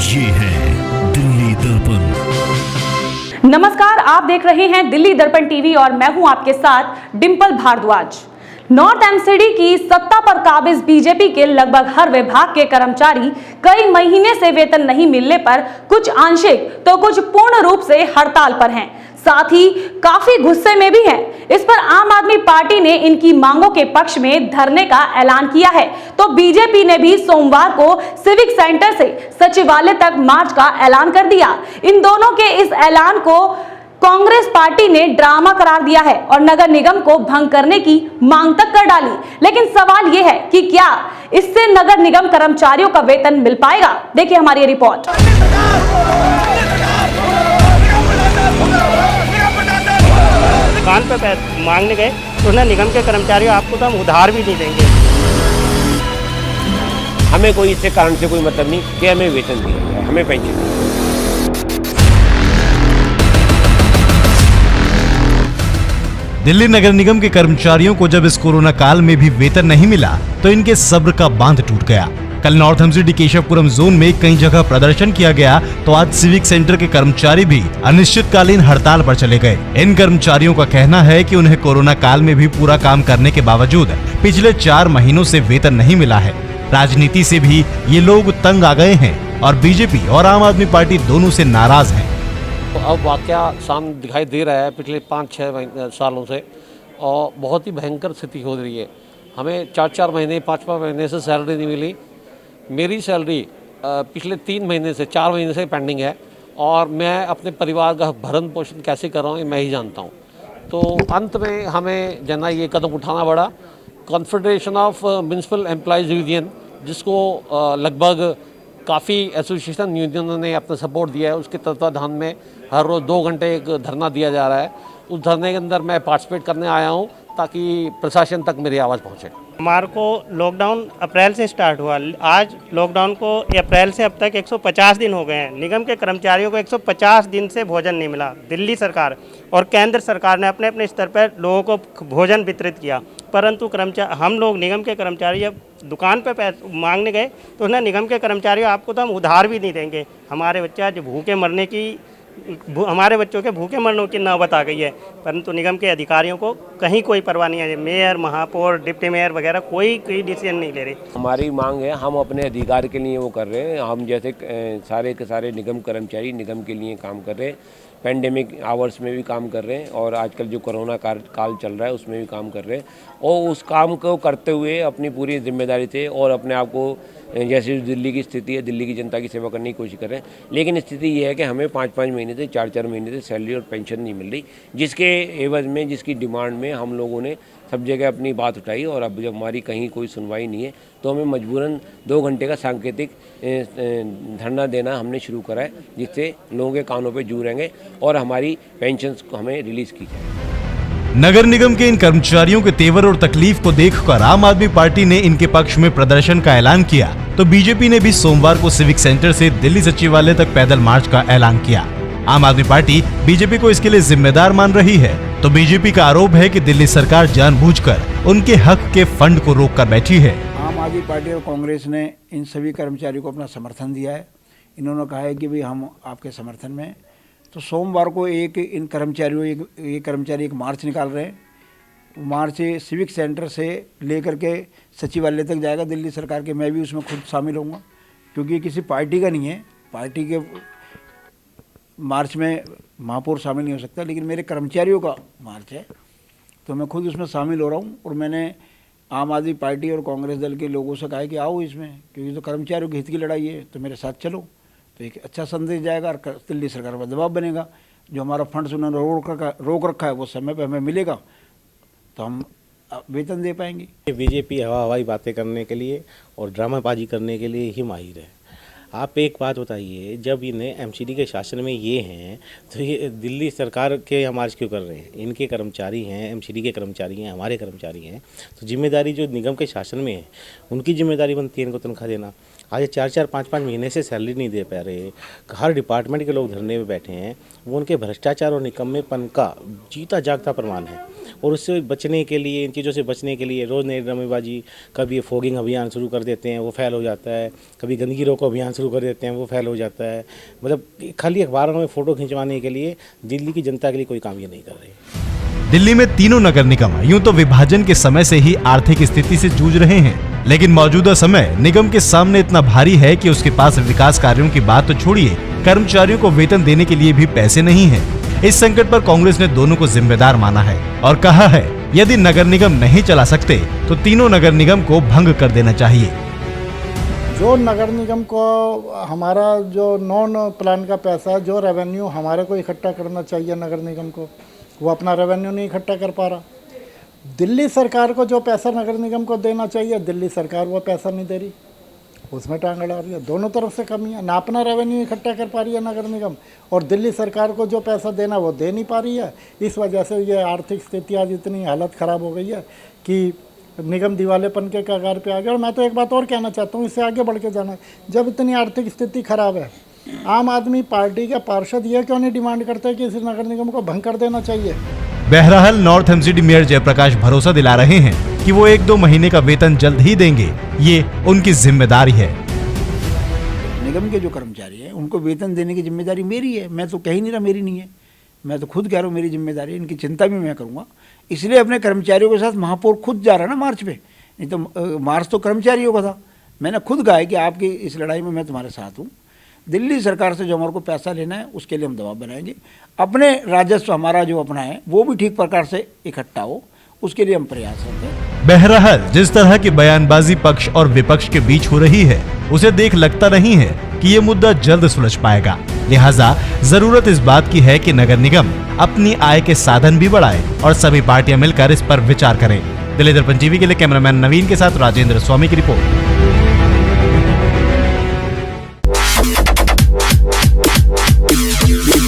ये है दिल्ली दर्पण। नमस्कार, आप देख रहे हैं दिल्ली दर्पण टीवी और मैं हूं आपके साथ डिंपल भारद्वाज। नॉर्थ एमसीडी की सत्ता पर काबिज बीजेपी के लगभग हर विभाग के कर्मचारी कई महीने से वेतन नहीं मिलने पर कुछ आंशिक तो कुछ पूर्ण रूप से हड़ताल पर हैं, साथ ही काफी गुस्से में भी हैं। इस पर आम आदमी पार्टी ने इनकी मांगों के पक्ष में धरने का ऐलान किया है, तो बीजेपी ने भी सोमवार को सिविक सेंटर से सचिवालय तक मार्च का ऐलान कर दिया। इन दोनों के इस ऐलान को कांग्रेस पार्टी ने ड्रामा करार दिया है और नगर निगम को भंग करने की मांग तक कर डाली। लेकिन सवाल यह है कि क्या इससे नगर निगम कर्मचारियों का वेतन मिल पाएगा? देखिए हमारी रिपोर्ट। दुकान पे मांगने गए तो उन्हें निगम के कर्मचारियों आपको तो हम उधार भी नहीं देंगे। हमें कोई इससे कारण से कोई मतलब नहीं कि हमें वेतन दिया जाए, हमें पेंशन दिया। दिल्ली नगर निगम के कर्मचारियों को जब इस कोरोना काल में भी वेतन नहीं मिला तो इनके सब्र का बांध टूट गया। कल नॉर्थ एमसीडी केशवपुरम जोन में कई जगह प्रदर्शन किया गया तो आज सिविक सेंटर के कर्मचारी भी अनिश्चितकालीन हड़ताल पर चले गए। इन कर्मचारियों का कहना है कि उन्हें कोरोना काल में भी पूरा काम करने के बावजूद पिछले 4 महीनों से वेतन नहीं मिला है। राजनीति से भी ये लोग तंग आ गए हैं और बीजेपी और आम आदमी पार्टी दोनों से नाराज है। तो अब वाकया सामने दिखाई दे रहा है पिछले 5-6 सालों से, और बहुत ही भयंकर स्थिति हो रही है। हमें 4-4 महीने 5-5 महीने से सैलरी नहीं मिली। मेरी सैलरी पिछले 3 महीने से 4 महीने से पेंडिंग है और मैं अपने परिवार का भरण पोषण कैसे कर रहा हूँ ये मैं ही जानता हूँ। तो अंत में हमें जना ये कदम उठाना पड़ा। Confederation of municipal employees union, जिसको लगभग काफ़ी एसोसिएशन यूनियनों ने अपना सपोर्ट दिया है, उसके तत्वाधान में हर रोज़ 2 घंटे एक धरना दिया जा रहा है। उस धरने के अंदर मैं पार्टिसिपेट करने आया हूँ ताकि प्रशासन तक मेरी आवाज़ पहुँचे। हमारे को लॉकडाउन अप्रैल से स्टार्ट हुआ, आज लॉकडाउन को अप्रैल से अब तक 150 दिन हो गए हैं। निगम के कर्मचारियों को 150 दिन से भोजन नहीं मिला। दिल्ली सरकार और केंद्र सरकार ने अपने अपने स्तर पर लोगों को भोजन वितरित किया, परंतु हम लोग निगम के कर्मचारी जब दुकान पे मांगने गए तो उन्हें निगम के कर्मचारियों आपको तो हम उधार भी नहीं देंगे। हमारे बच्चे आज हमारे बच्चों के भूखे मरने की नौबत आ गई है, परंतु निगम के अधिकारियों को कहीं कोई परवाह नहीं है। मेयर, महापौर, डिप्टी मेयर वगैरह कोई डिसीजन नहीं ले रहे। हमारी मांग है, हम अपने अधिकार के लिए वो कर रहे हैं। हम जैसे सारे के सारे निगम कर्मचारी निगम के लिए काम कर रहे हैं। पेंडेमिक आवर्स में भी काम कर रहे हैं और आजकल जो कोरोना काल चल रहा है उसमें भी काम कर रहे हैं, और उस काम को करते हुए अपनी पूरी जिम्मेदारी से और अपने आप को जैसे दिल्ली की स्थिति है, दिल्ली की जनता की सेवा करने की कोशिश कर रहे हैं। लेकिन स्थिति ये है कि हमें 5-5 महीने से 4-4 महीने से सैलरी और पेंशन नहीं मिल रही, जिसके एवज में, जिसकी डिमांड में हम लोगों ने सब जगह अपनी बात उठाई। और अब जब हमारी कहीं कोई सुनवाई नहीं है तो हमें मजबूरन 2 घंटे का सांकेतिक धरना देना हमने शुरू करा है, जिससे लोगों के कानों पे जू रहेंगे और हमारी पेंशन को हमें रिलीज की जाए। नगर निगम के इन कर्मचारियों के तेवर और तकलीफ को देखकर आम आदमी पार्टी ने इनके पक्ष में प्रदर्शन का ऐलान किया, तो बीजेपी ने भी सोमवार को सिविक सेंटर से दिल्ली सचिवालय तक पैदल मार्च का ऐलान किया। आम आदमी पार्टी बीजेपी को इसके लिए जिम्मेदार मान रही है, तो बीजेपी का आरोप है कि दिल्ली सरकार जानबूझकर उनके हक के फंड को रोक कर बैठी है। आम आदमी पार्टी और कांग्रेस ने इन सभी कर्मचारियों को अपना समर्थन दिया है। इन्होंने कहा है कि भाई हम आपके समर्थन में। तो सोमवार को इन कर्मचारियों ये कर्मचारी एक मार्च निकाल रहे हैं। मार्च सिविक सेंटर से लेकर के सचिवालय तक जाएगा दिल्ली सरकार के। मैं भी उसमें खुद शामिल होऊंगा, क्योंकि किसी पार्टी का नहीं है। पार्टी के मार्च में महापौर शामिल नहीं हो सकता, लेकिन मेरे कर्मचारियों का मार्च है, तो मैं खुद उसमें शामिल हो रहा हूँ। और मैंने आम आदमी पार्टी और कांग्रेस दल के लोगों से कहा है कि आओ इसमें, क्योंकि तो कर्मचारियों के हित की लड़ाई है, तो मेरे साथ चलो। तो एक अच्छा संदेश जाएगा और दिल्ली सरकार पर दबाव बनेगा। जो हमारा फंड्स उन्होंने रोक रखा है वो समय पे हमें मिलेगा तो हम वेतन दे पाएंगे। बीजेपी हवाई बातें करने के लिए और ड्रामाबाजी करने के लिए ही माहिर है। आप एक बात बताइए, जब इन्हें एमसीडी के शासन में ये हैं तो ये दिल्ली सरकार के हम मार्च क्यों कर रहे हैं? इनके कर्मचारी हैं, एमसीडी के कर्मचारी हैं, हमारे कर्मचारी हैं, तो जिम्मेदारी जो निगम के शासन में है उनकी जिम्मेदारी बनती है इनको तनख्वाह देना। आज 4-4, 5-5 महीने से सैलरी नहीं दे पा रहे। हर डिपार्टमेंट के लोग धरने में बैठे हैं। वो उनके भ्रष्टाचार और निकम्मेपन का जीता जागता प्रमाण है। और उससे बचने के लिए, इन चीज़ों से बचने के लिए रोज़ नई ड्रामेबाजी, कभी ये फॉगिंग अभियान शुरू कर देते हैं, वो फैल हो जाता है। कभी गंदगी रोको अभियान शुरू कर देते हैं, वो फैल हो जाता है। मतलब खाली अखबारों में फ़ोटो खिंचवाने के लिए दिल्ली की जनता के लिए कोई काम ये नहीं कर रहे। दिल्ली में तीनों नगर निगम यूं तो विभाजन के समय से ही आर्थिक स्थिति से जूझ रहे हैं, लेकिन मौजूदा समय निगम के सामने इतना भारी है कि उसके पास विकास कार्यों की बात तो छोड़िए, कर्मचारियों को वेतन देने के लिए भी पैसे नहीं है। इस संकट पर कांग्रेस ने दोनों को जिम्मेदार माना है और कहा है यदि नगर निगम नहीं चला सकते तो तीनों नगर निगम को भंग कर देना चाहिए। जो नगर निगम को हमारा जो नॉन प्लान का पैसा, जो रेवेन्यू हमारे को इकट्ठा करना चाहिए नगर निगम को, वो अपना रेवेन्यू नहीं इकट्ठा कर पा रहा। दिल्ली सरकार को जो पैसा नगर निगम को देना चाहिए, दिल्ली सरकार वो पैसा नहीं दे रही, उसमें टांग अड़ा रही है। दोनों तरफ से कमी है, ना अपना रेवेन्यू इकट्ठा कर पा रही है नगर निगम, और दिल्ली सरकार को जो पैसा देना वो दे नहीं पा रही है। इस वजह से ये आर्थिक स्थिति आज इतनी हालत ख़राब हो गई है कि निगम दिवालेपन के कगार पे आ गया। और मैं तो एक बात और कहना चाहता हूँ, इससे आगे बढ़ के जाना है। जब इतनी आर्थिक स्थिति खराब है, आम आदमी पार्टी के पार्षद ये क्यों नहीं डिमांड करते कि इस नगर निगम को भंग कर देना चाहिए। बहरहाल नॉर्थ एमसीडी मेयर जयप्रकाश भरोसा दिला रहे हैं कि वो 1-2 महीने का वेतन जल्द ही देंगे, ये उनकी जिम्मेदारी है। निगम के जो कर्मचारी हैं उनको वेतन देने की जिम्मेदारी मेरी है। मैं तो कह ही नहीं रहा मेरी नहीं है, मैं तो खुद कह रहा हूँ मेरी जिम्मेदारी है। इनकी चिंता भी मैं करूँगा, इसलिए अपने कर्मचारियों के साथ महापौर खुद जा रहा है ना मार्च पे, नहीं तो मार्च तो कर्मचारियों का था। मैंने खुद कहा है कि आपकी इस लड़ाई में मैं तुम्हारे साथ हूँ। दिल्ली सरकार से जो हमारे को पैसा लेना है उसके लिए हम दबाव बनाएंगे। अपने राजस्व हमारा जो अपना है वो भी ठीक प्रकार से इकट्ठा हो, उसके लिए हम प्रयासरत हैं। बहरहाल जिस तरह की बयानबाजी पक्ष और विपक्ष के बीच हो रही है, उसे देख लगता नहीं है कि ये मुद्दा जल्द सुलझ पाएगा। लिहाजा जरूरत इस बात की है कि नगर निगम अपनी आय के साधन भी बढ़ाए और सभी पार्टियां मिलकर इस पर विचार करें। दिल्ली दर्पण टीवी के लिए कैमरामैन नवीन के साथ राजेंद्र स्वामी की रिपोर्ट।